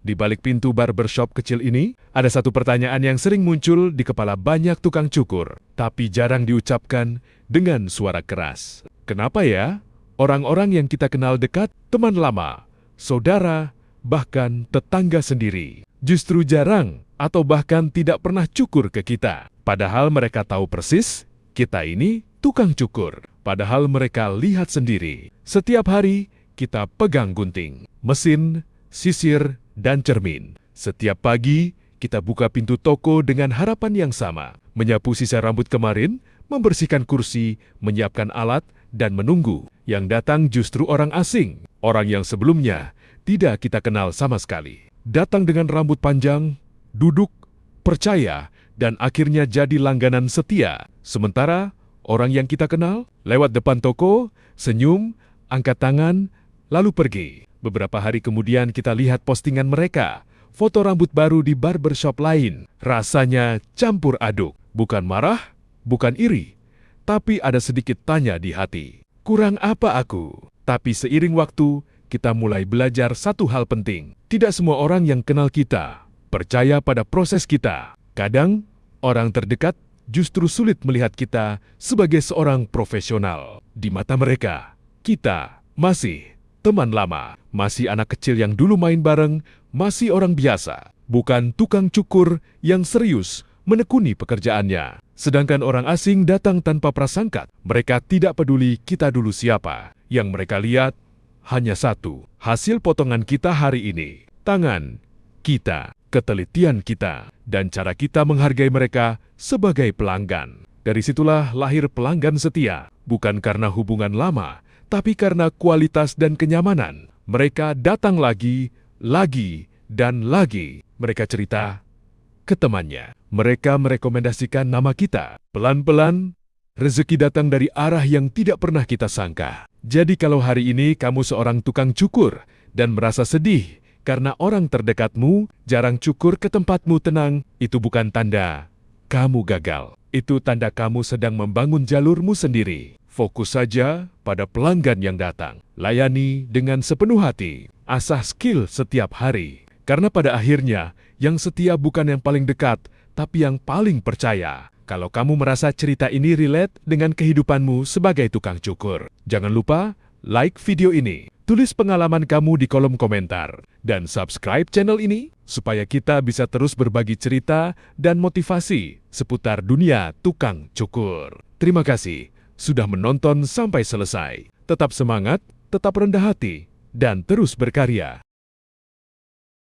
Di balik pintu barbershop kecil ini, ada satu pertanyaan yang sering muncul di kepala banyak tukang cukur, tapi jarang diucapkan dengan suara keras. Kenapa ya? Orang-orang yang kita kenal dekat, teman lama, saudara, bahkan tetangga sendiri, justru jarang atau bahkan tidak pernah cukur ke kita. Padahal mereka tahu persis, kita ini tukang cukur. Padahal mereka lihat sendiri. Setiap hari, kita pegang gunting, mesin, sisir, dan cermin. Setiap pagi, kita buka pintu toko dengan harapan yang sama. Menyapu sisa rambut kemarin, membersihkan kursi, menyiapkan alat, dan menunggu. Yang datang justru orang asing. Orang yang sebelumnya tidak kita kenal sama sekali. Datang dengan rambut panjang, duduk, percaya, dan akhirnya jadi langganan setia. Sementara, orang yang kita kenal, lewat depan toko, senyum, angkat tangan, lalu pergi. Beberapa hari kemudian kita lihat postingan mereka, foto rambut baru di barbershop lain. Rasanya campur aduk, bukan marah, bukan iri, tapi ada sedikit tanya di hati. Kurang apa aku? Tapi seiring waktu, kita mulai belajar satu hal penting. Tidak semua orang yang kenal kita percaya pada proses kita. Kadang, orang terdekat justru sulit melihat kita sebagai seorang profesional. Di mata mereka, kita masih teman lama, masih anak kecil yang dulu main bareng, masih orang biasa, bukan tukang cukur yang serius menekuni pekerjaannya. Sedangkan orang asing datang tanpa prasangka. Mereka tidak peduli kita dulu siapa. Yang mereka lihat hanya satu, hasil potongan kita hari ini. Tangan kita, ketelitian kita, dan cara kita menghargai mereka sebagai pelanggan. Dari situlah lahir pelanggan setia, bukan karena hubungan lama, tapi karena kualitas dan kenyamanan. Mereka datang lagi, dan lagi. Mereka cerita ke temannya. Mereka merekomendasikan nama kita. Pelan-pelan, rezeki datang dari arah yang tidak pernah kita sangka. Jadi kalau hari ini kamu seorang tukang cukur dan merasa sedih karena orang terdekatmu jarang cukur ke tempatmu tenang, itu bukan tanda kamu gagal. Itu tanda kamu sedang membangun jalurmu sendiri. Fokus saja pada pelanggan yang datang. Layani dengan sepenuh hati. Asah skill setiap hari. Karena pada akhirnya, yang setia bukan yang paling dekat, tapi yang paling percaya. Kalau kamu merasa cerita ini relate dengan kehidupanmu sebagai tukang cukur, jangan lupa like video ini. Tulis pengalaman kamu di kolom komentar. Dan subscribe channel ini, supaya kita bisa terus berbagi cerita dan motivasi seputar dunia tukang cukur. Terima kasih sudah menonton sampai selesai. Tetap semangat, tetap rendah hati, dan terus berkarya.